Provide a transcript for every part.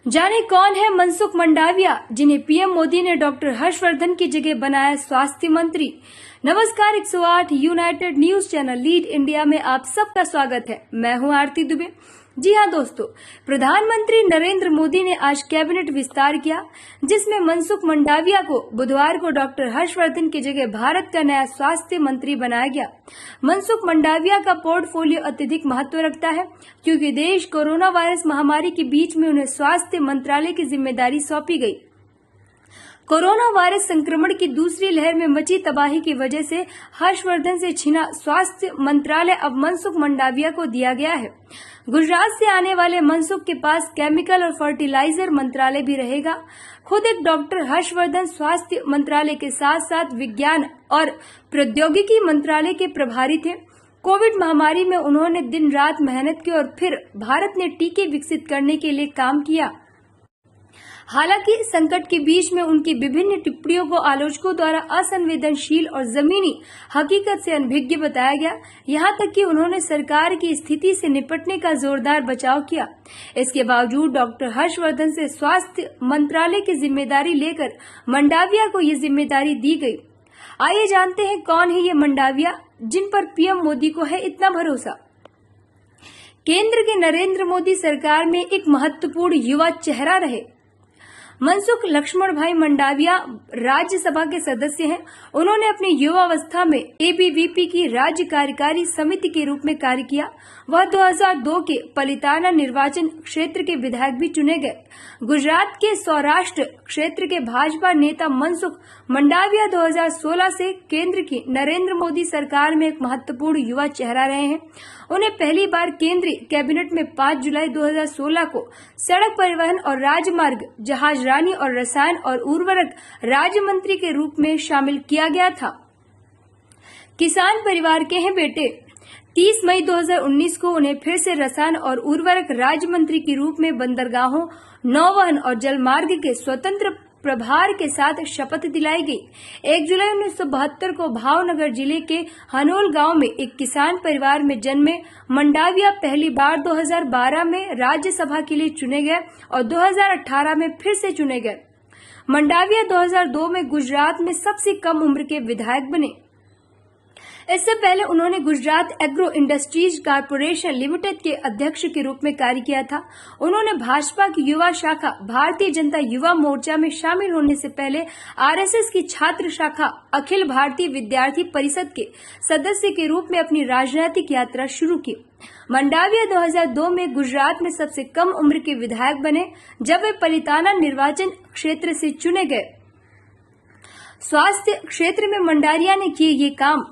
जाने कौन है मनसुख मंडाविया, जिन्हें पीएम मोदी ने डॉक्टर हर्षवर्धन की जगह बनाया स्वास्थ्य मंत्री। नमस्कार, 108 United news channel lead India में आप सबका स्वागत है। मैं हूं आरती दुबे। जी हां दोस्तों, प्रधानमंत्री नरेंद्र मोदी ने आज कैबिनेट विस्तार किया, जिसमें मनसुख मंडाविया को बुधवार को डॉक्टर हर्षवर्धन की जगह भारत का नया स्वास्थ्य मंत्री बनाया गया। मनसुख मंडाविया का पोर्टफोलियो अत्यधिक महत्व रखता है, क्योंकि देश कोरोना वायरस महामारी के बीच में उन्हें स्वास्थ्य मंत्रालय की जिम्मेदारी सौंपी गई। कोरोना वायरस संक्रमण की दूसरी लहर में मची तबाही की वजह से हर्षवर्धन से छिना स्वास्थ्य मंत्रालय अब मनसुख मंडाविया को दिया गया है। गुजरात से आने वाले मनसुख के पास केमिकल और फर्टिलाइजर मंत्रालय भी रहेगा। खुद एक डॉक्टर हर्षवर्धन स्वास्थ्य मंत्रालय के साथ साथ विज्ञान और प्रौद्योगिकी मंत्रालय के प्रभारी थे। कोविड महामारी में उन्होंने दिन रात मेहनत की और फिर भारत ने टीके विकसित करने के लिए काम किया। हालांकि संकट के बीच में उनकी विभिन्न टिप्पणियों को आलोचकों द्वारा असंवेदनशील और जमीनी हकीकत से अनभिज्ञ बताया गया। यहां तक कि उन्होंने सरकार की स्थिति से निपटने का जोरदार बचाव किया। इसके बावजूद डॉक्टर हर्षवर्धन से स्वास्थ्य मंत्रालय की जिम्मेदारी लेकर मंडाविया को ये जिम्मेदारी दी गई। आइए जानते हैं कौन है ये मंडाविया, जिन पर पीएम मोदी को है इतना भरोसा। केंद्र के नरेंद्र मोदी सरकार में एक महत्वपूर्ण युवा चेहरा रहे मनसुख लक्ष्मण भाई मंडाविया राज्यसभा के सदस्य हैं। उन्होंने अपनी युवावस्था में एबीवीपी की राज्य कार्यकारी समिति के रूप में कार्य किया। वह 2002 के पलिताना निर्वाचन क्षेत्र के विधायक भी चुने गए। गुजरात के सौराष्ट्र क्षेत्र के भाजपा नेता मनसुख मंडाविया 2016 से केंद्र की नरेंद्र मोदी सरकार में एक महत्वपूर्ण युवा चेहरा रहे हैं। उन्हें पहली बार केंद्रीय कैबिनेट में 5 जुलाई 2016 को सड़क परिवहन और राजमार्ग, जहाजरानी और रसायन और उर्वरक राज्य मंत्री के रूप में शामिल किया गया था। किसान परिवार के हैं बेटे। 30 मई 2019 को उन्हें फिर से रसायन और उर्वरक राज्य मंत्री के रूप में बंदरगाहों, नौवहन और जलमार्ग के स्वतंत्र प्रभार के साथ शपथ दिलाई गई। 1 जुलाई 1972 को भावनगर जिले के हनोल गांव में एक किसान परिवार में जन्मे मंडाविया पहली बार 2012 में राज्यसभा के लिए चुने गए और 2018 में फिर से चुने गए। मंडाविया 2002 में गुजरात में सबसे कम उम्र के विधायक बने। इससे पहले उन्होंने Gujarat agro industries corporation limited के अध्यक्ष के रूप में कार्य किया था। उन्होंने भाजपा की युवा शाखा भारतीय जनता युवा मोर्चा में शामिल होने से पहले आरएसएस की छात्र शाखा अखिल भारतीय विद्यार्थी परिषद के सदस्य के रूप में अपनी राजनीतिक यात्रा शुरू की। मंडाविया 2002 में गुजरात में सबसे कम उम्र के विधायक बने, जब वे पलिताना निर्वाचन क्षेत्र से चुने गए। स्वास्थ्य क्षेत्र में मंडाविया ने किए ये काम।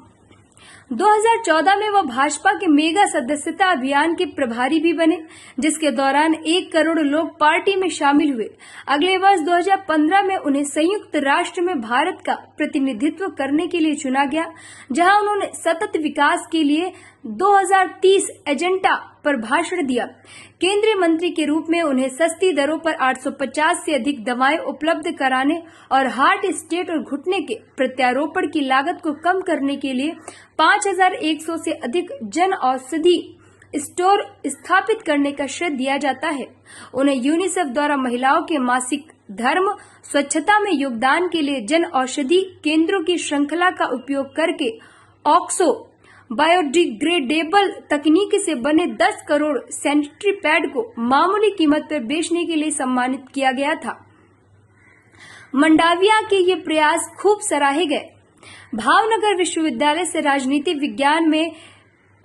2014 में वह भाजपा के मेगा सदस्यता अभियान के प्रभारी भी बने, जिसके दौरान 1 करोड़ लोग पार्टी में शामिल हुए। अगले वर्ष 2015 में उन्हें संयुक्त राष्ट्र में भारत का प्रतिनिधित्व करने के लिए चुना गया, जहां उन्होंने सतत विकास के लिए 2030 एजेंडा पर भाषण दिया। केंद्रीय मंत्री के रूप में उन्हें सस्ती दरों पर 850 से अधिक दवाएं उपलब्ध कराने और हार्ट स्टेट और घुटने के प्रत्यारोपण की लागत को कम करने के लिए 5100 से अधिक जन औषधि स्टोर स्थापित करने का श्रेय दिया जाता है। उन्हें यूनिसेफ द्वारा महिलाओं के मासिक धर्म स्वच्छता में योगदान के लिए जन औषधि केंद्रों की श्रृंखला का उपयोग करके ऑक्सो बायोडिग्रेडेबल तकनीक से बने 10 करोड़ सैनिटरी पैड को मामूली कीमत पर बेचने के लिए सम्मानित किया गया था। मंडाविया के ये प्रयास खूब सराहे गए। भावनगर विश्वविद्यालय से राजनीति विज्ञान में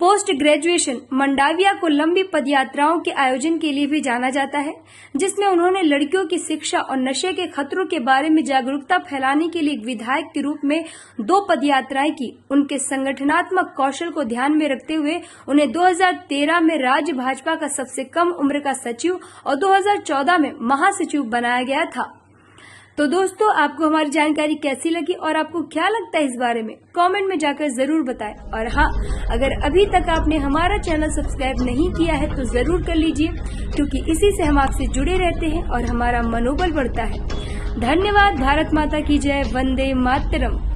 पोस्ट ग्रेजुएशन मंडाविया को लंबी पदयात्राओं के आयोजन के लिए भी जाना जाता है, जिसमें उन्होंने लड़कियों की शिक्षा और नशे के खतरों के बारे में जागरूकता फैलाने के लिए एक विधायक के रूप में 2 पदयात्राएं की। उनके संगठनात्मक कौशल को ध्यान में रखते हुए उन्हें 2013 में राज्य भाजपा का सबसे कम उम्र का सचिव और 2014 में महासचिव बनाया गया था। तो दोस्तों, आपको हमारी जानकारी कैसी लगी और आपको क्या लगता है इस बारे में, कमेंट में जाकर जरूर बताएं। और हाँ, अगर अभी तक आपने हमारा चैनल सब्सक्राइब नहीं किया है तो जरूर कर लीजिए, क्योंकि इसी से हम आपसे जुड़े रहते हैं और हमारा मनोबल बढ़ता है। धन्यवाद। भारत माता की जय। वंदे मातरम।